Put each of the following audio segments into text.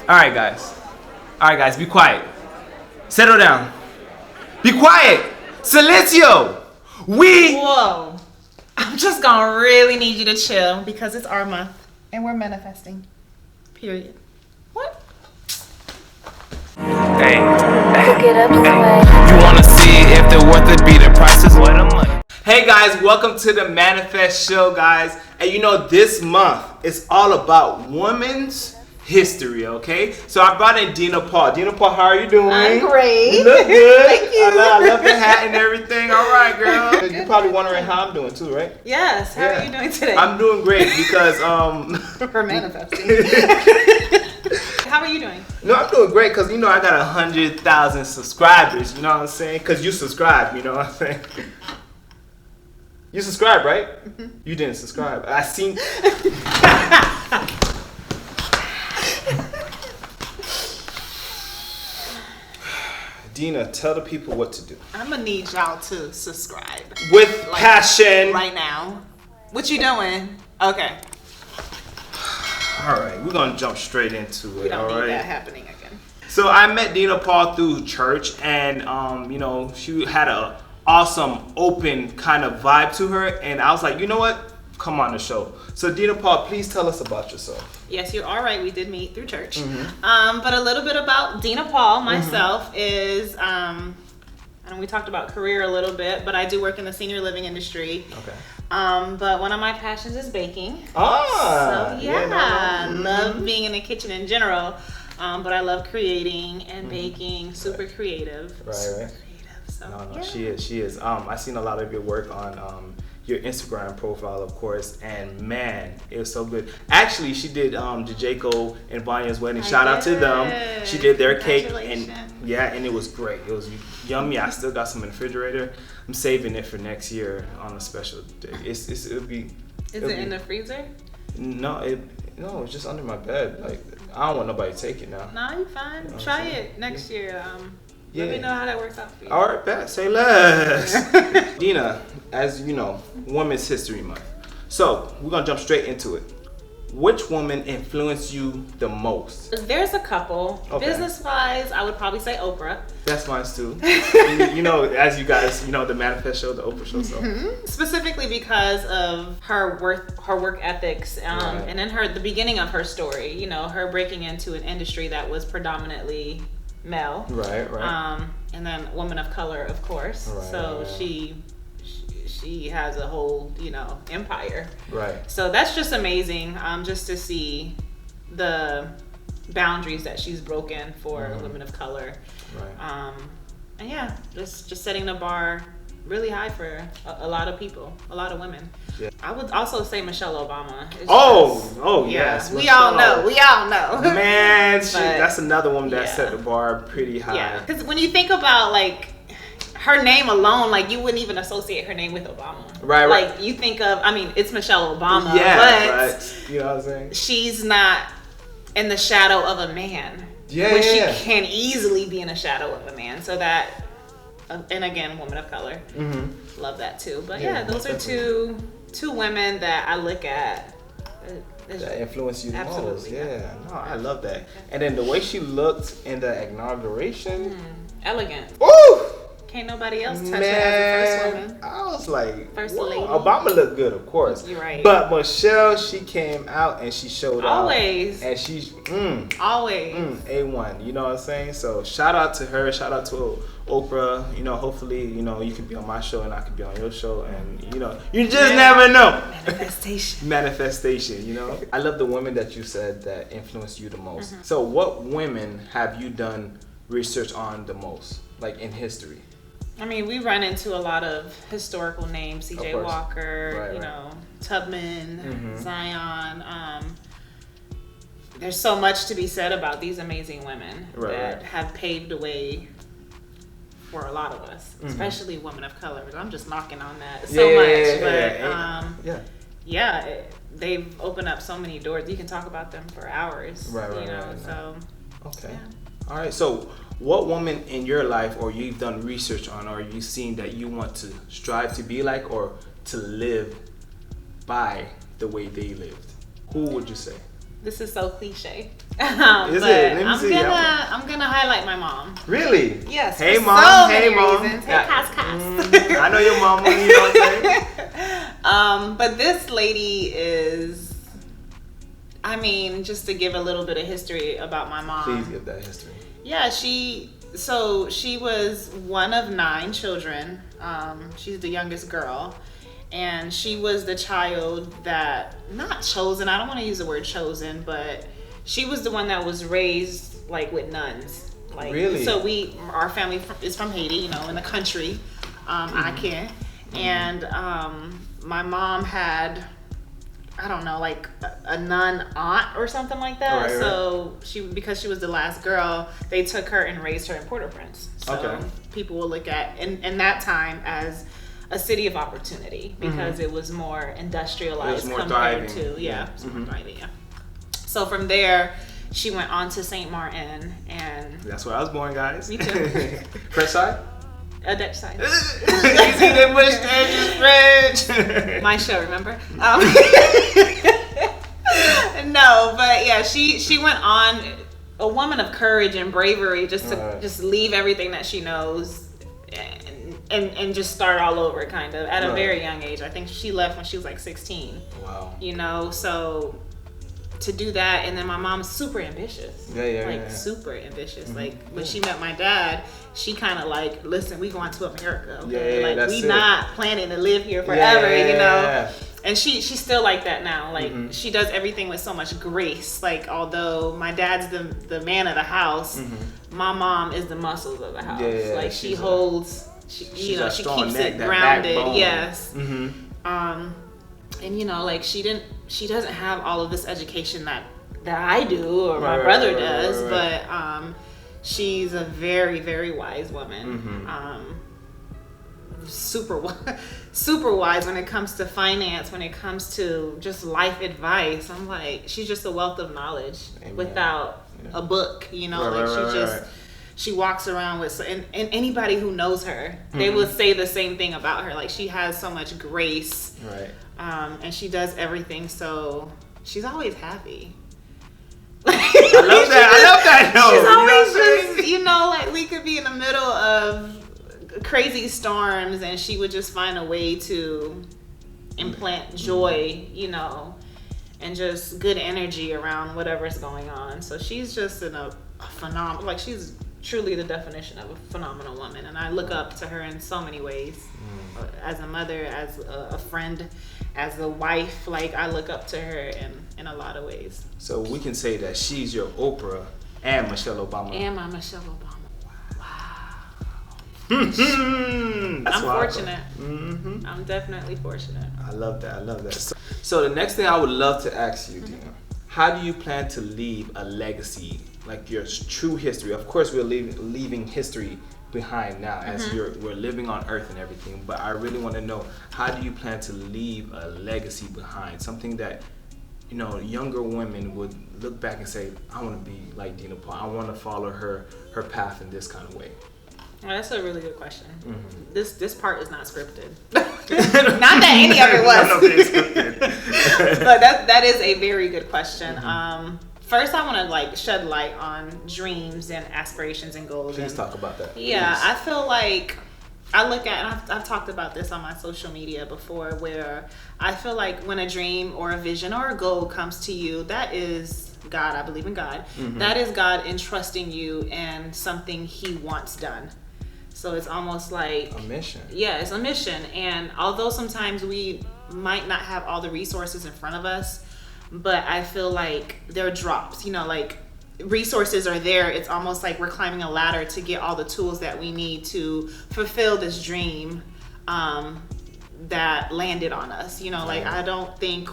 Alright guys, be quiet. Settle down. Be quiet! Silencio! Whoa. I'm just gonna really need you to chill because it's our month and we're manifesting. Period. What? Hey. You wanna see if they're worth it, be the prices worth the money. Hey guys, welcome to the Manifest Show, guys. And you know, this month is all about women's history, okay? So I brought in Dina Paul. Dina Paul, how are you doing? I'm great. You look good. Thank you. I love the hat and everything. All right, girl. You're probably wondering how I'm doing too, right? Yes. How are you doing today? I'm doing great because We're manifesting. How are you doing? No, I'm doing great because you know I got 100,000 subscribers. You know what I'm saying? Because you subscribe. You know what I'm saying? You subscribe, right? Mm-hmm. You didn't subscribe. I seen. Dina, tell the people what to do. I'm gonna need y'all to subscribe with passion right now. What you doing? Okay. All right, we're gonna jump straight into it. We don't all need right? that happening again. So I met Dina Paul through church, and you know, she had a awesome, open kind of vibe to her, and I was like, you know what? Come on the show. So Dina Paul, please tell us about yourself. Yes, you're all right. We did meet through church. Mm-hmm. But a little bit about Dina Paul myself is, and we talked about career a little bit, but I do work in the senior living industry. Okay. But one of my passions is baking. So yeah, love being in the kitchen in general. But I love creating and baking. Super creative. Right. Super creative. So, no, she is. I've seen a lot of your work on your Instagram profile, of course, and man, it was so good. Actually, she did Jaco and Vanya's wedding. Shout out to them. She did their cake, and and it was great. It was yummy. I still got some in the refrigerator. I'm saving it for next year on a special day. It'll be. Is it in the freezer? No, it's just under my bed. Like I don't want nobody to take it now. No, you're fine. You know Try it next year. Let me know how that works out for you. All right, bet. Say less. Dina, as you know, Women's History Month. So we're gonna jump straight into it. Which woman influenced you the most? There's a couple. Okay. Business-wise, I would probably say Oprah. That's mine too. you know, as you guys, you know, the Manifest Show, the Oprah Show. So. Specifically because of her work ethics, and then the beginning of her story. You know, her breaking into an industry that was predominantly male. Right. And then woman of color, of course. Right, so she has a whole, you know, empire. Right. So that's just amazing. Just to see the boundaries that she's broken for women of color. Right. And yeah, just setting the bar really high for a lot of people, a lot of women. Yeah. I would also say Michelle Obama. Yes. We all know. Man, that's another one that set the bar pretty high. Yeah, because when you think about like her name alone, like you wouldn't even associate her name with Obama. Right. Like you think of, I mean, it's Michelle Obama, but you know what I'm saying? She's not in the shadow of a man. When she can easily be in the shadow of a man. So that, and again, woman of color. Love that too. But those are two women that I look at that influence you the most. Yeah, no, I love that. And then the way she looked in the inauguration, elegant. Ooh, can't nobody else touch her as a first woman. I was like, first lady. Obama looked good, of course. You're right. But Michelle, she came out and she showed always. And she's always A1. You know what I'm saying? So shout out to her. Shout out to Oprah. You know, hopefully, you know, you can be on my show and I can be on your show, and you know, you just never know. Manifestation. You know, I love the women that you said that influenced you the most. So, what women have you done research on the most, like in history? I mean, we run into a lot of historical names: C.J. Walker, you know, Tubman, Zion. There's so much to be said about these amazing women that have paved the way for a lot of us, especially women of color. I'm just knocking on that much, but they've opened up so many doors. You can talk about them for hours, So okay, all right. So, what woman in your life, or you've done research on, or you've seen that you want to strive to be like, or to live by the way they lived? Who would you say? This is so cliche. Is it? Let me see. I'm gonna highlight my mom. Really? Yes. Hey mom. Hey mom. Hey Cas. I know your mom. You know what I'm saying? But this lady is. I mean, just to give a little bit of history about my mom. Please give that history. Yeah, she was one of 9 children. She's the youngest girl. And she was the child that, not chosen, I don't want to use the word chosen, but she was the one that was raised like with nuns. Like, really? So our family is from Haiti, you know, in the country, Akin. And my mom had, I don't know, like a nun aunt or something like that. Right. So because she was the last girl, they took her and raised her in Port-au-Prince. So people will look at in that time as a city of opportunity because it was more industrialized compared to more thriving. Yeah. So from there, she went on to St. Martin, and that's where I was born, guys. Me too. French side. A Dutch side. You see them bush French. My show, remember? No, but yeah, she went on, a woman of courage and bravery, just to just leave everything that she knows and just start all over, kind of, at a very young age. I think she left when she was like 16. Wow. You know, so to do that, and then my mom's super ambitious. Super ambitious. Like when she met my dad, she kind of like, listen, we going to America. Okay? We not planning to live here forever, you know. Yeah. And she's still like that now. Like she does everything with so much grace. Like although my dad's the man of the house, my mom is the muscles of the house. Like she holds. She keeps it grounded. Yes. And you know, like she doesn't have all of this education that I do or my brother does, but she's a very, very wise woman. Super wise when it comes to finance, when it comes to just life advice. I'm like, she's just a wealth of knowledge without a book, you know. She walks around with, and anybody who knows her, they will say the same thing about her. Like she has so much grace, and she does everything. So she's always happy. I love that. No, she's always just, you know, like we could be in the middle of crazy storms, and she would just find a way to implant joy, you know, and just good energy around whatever's going on. So she's just a phenomenal, like she's truly the definition of a phenomenal woman, and I look up to her in so many ways. As a mother, as a friend, as a wife, like I look up to her in a lot of ways. So we can say that she's your Oprah and Michelle Obama. And my Michelle Obama. I'm fortunate. I'm definitely fortunate. I love that. So the next thing I would love to ask you, Dina, how do you plan to leave a legacy, like your true history? Of course, we're leaving history behind now as we're living on Earth and everything, but I really want to know, how do you plan to leave a legacy behind? Something that, you know, younger women would look back and say, I want to be like Dina Paul. I want to follow her path in this kind of way. Well, that's a really good question. This part is not scripted. Not that any of it was. But that is a very good question. First, I want to like shed light on dreams and aspirations and goals. Please talk about that. Yeah, please. I feel like I look at, and I've talked about this on my social media before, where I feel like when a dream or a vision or a goal comes to you, that is God. I believe in God. That is God entrusting you in something He wants done. So it's almost like a mission. Yeah, it's a mission. And although sometimes we might not have all the resources in front of us, but I feel like there are drops, you know, like resources are there. It's almost like we're climbing a ladder to get all the tools that we need to fulfill this dream that landed on us. You know, like I don't think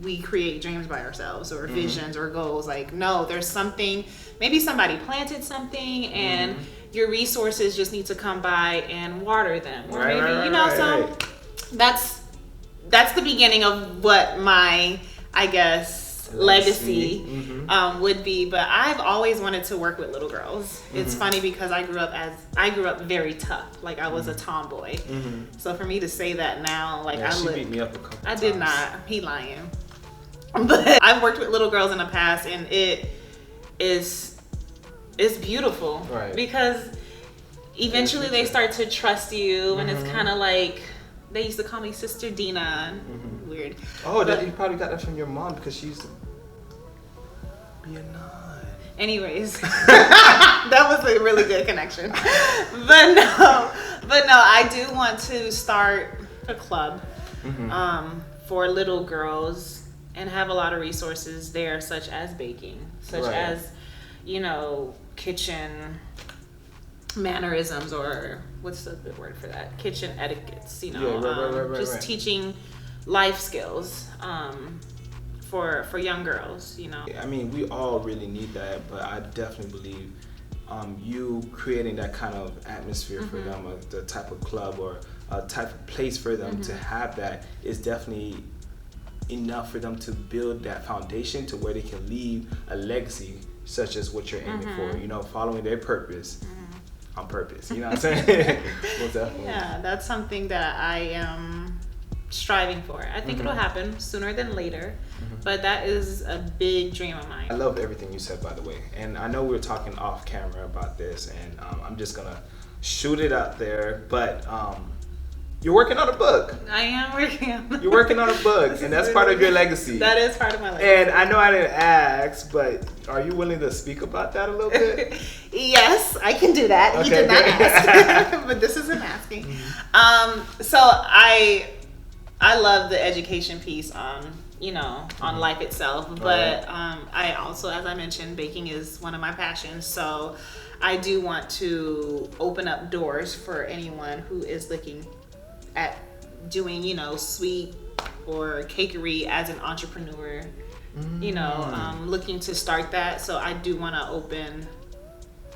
we create dreams by ourselves or visions or goals. Like, no, there's something, maybe somebody planted something and your resources just need to come by and water them. Or maybe, you know, so that's the beginning of what my, I guess, legacy would be. But I've always wanted to work with little girls. It's funny because I grew up very tough. Like I was a tomboy. So for me to say that now, like she beat me up a couple I times. did not. He lying. But I've worked with little girls in the past, and it's beautiful, right? Because eventually they start to trust you, and it's kind of like they used to call me Sister Dina. Weird. Oh, that you probably got that from your mom because she used to be a nun. Anyways, that was a really good connection. But no, I do want to start a club for little girls and have a lot of resources there, such as baking, such as, you know, kitchen mannerisms, or what's the good word for that? Kitchen etiquettes, you know, just teaching life skills. For young girls, you know. I mean, we all really need that, but I definitely believe you creating that kind of atmosphere for them, the type of club or a type of place for them to have that is definitely enough for them to build that foundation to where they can leave a legacy such as what you're aiming for, you know, following their purpose on purpose, you know what I'm saying? Well, definitely. Yeah, that's something that I am striving for. I think it'll happen sooner than later, but that is a big dream of mine. I love everything you said, by the way, and I know we were talking off camera about this, and I'm just gonna shoot it out there, but you're working on a book. I am working on You're working on a book, and that's part of your legacy. That is part of my legacy. And I know I didn't ask, but are you willing to speak about that a little bit? Yes, I can do that. Okay, He did not ask, but this isn't asking. So I love the education piece on, you know, on life itself, but I also, as I mentioned, baking is one of my passions. So I do want to open up doors for anyone who is looking at doing, you know, sweet or cakery as an entrepreneur, you know, looking to start that. So I do want to open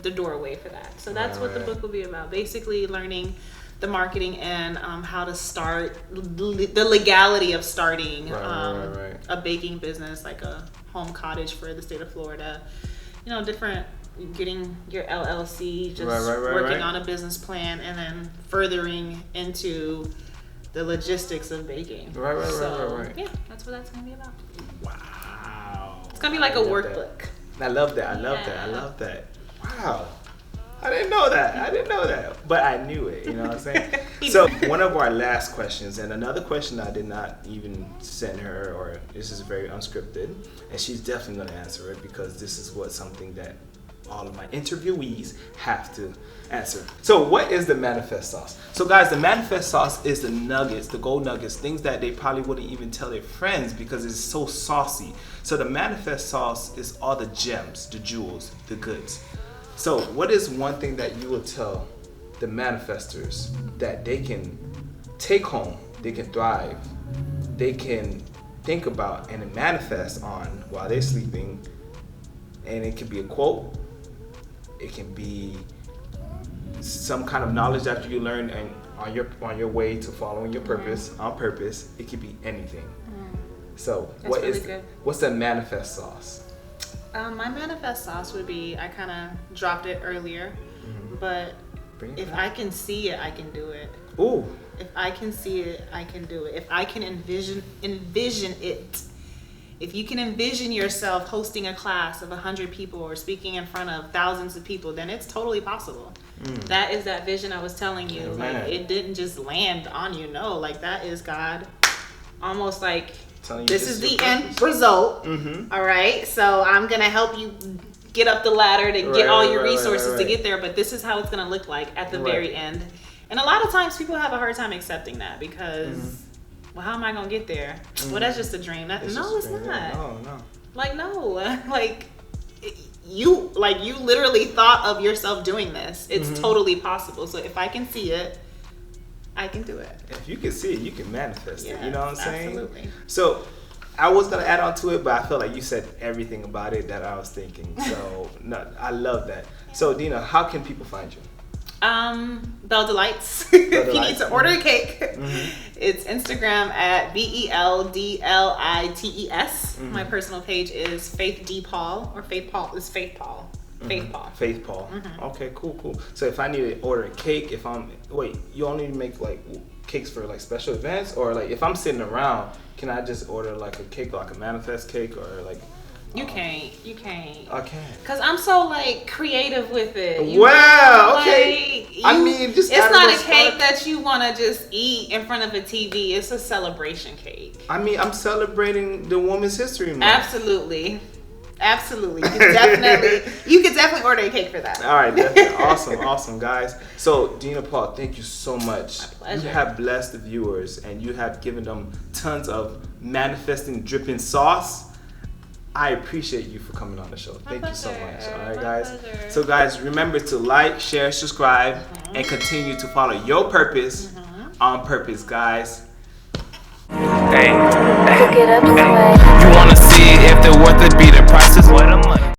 the doorway for that. So that's what the book will be about. Basically learning the marketing and how to start, the legality of starting a baking business, like a home cottage for the state of Florida. You know, different, getting your LLC, just working on a business plan, and then furthering into the logistics of baking. Yeah, that's what that's going to be about. Wow. It's going to be like a workbook. I love that. I love that. Wow. I didn't know that, but I knew it, you know what I'm saying? So one of our last questions, and another question I did not even send her, or this is very unscripted, and she's definitely going to answer it because this is something that all of my interviewees have to answer. So what is the manifest sauce? So guys, the manifest sauce is the nuggets, the gold nuggets, things that they probably wouldn't even tell their friends because it's so saucy. So the manifest sauce is all the gems, the jewels, the goods. So what is one thing that you will tell the manifestors that they can take home, they can thrive, they can think about and manifest on while they're sleeping? And it can be a quote, it can be some kind of knowledge that you learn and on your way to following your purpose, on purpose. It could be anything. So what's the manifest sauce? My manifest sauce would be, I kind of dropped it earlier, but if I can see it, I can do it. Ooh. If I can see it, I can do it. If I can envision it. If you can envision yourself hosting a class of 100 people or speaking in front of thousands of people, then it's totally possible. That is that vision I was telling you. Like, it didn't just land on you. No, like that is God. Almost like, this is the end result. All right, so I'm gonna help you get up the ladder to get all your resources to get there, but this is how it's gonna look like at the very end. And a lot of times people have a hard time accepting that because, well, how am I gonna get there? Well, that's just a dream. It's not. No. Like, no, like you literally thought of yourself doing this. It's totally possible. So if I can see it, I can do it. If you can see it, you can manifest it. You know what I'm saying? Absolutely. So I was gonna add on to it, but I felt like you said everything about it that I was thinking. So no, I love that. So Dina, how can people find you? Bel D'Lites. If you need to order a cake, it's Instagram at BELDLITES. My personal page is Faith D Paul, or Faith Paul is Faith Paul. Faith Paul. Okay, cool. So if I need to order a cake, you only make like cakes for like special events, or like if I'm sitting around, can I just order like a cake, like a manifest cake, or like? You can't. I can't. Cause I'm so like creative with it. Okay. Like, I mean, just it's not a cake that you want to just eat in front of a TV. It's a celebration cake. I mean, I'm celebrating the Women's History Month. Absolutely. You could definitely order a cake for that. All right, definitely. Awesome, guys. So, Dina Paul, thank you so much. My pleasure. You have blessed the viewers, and you have given them tons of manifesting dripping sauce. I appreciate you for coming on the show. Thank you so much. All right, guys. Pleasure. So, guys, remember to like, share, subscribe, and continue to follow your purpose on purpose, guys. Hey, you wanna see if they're worth it? Be the prices. What a money.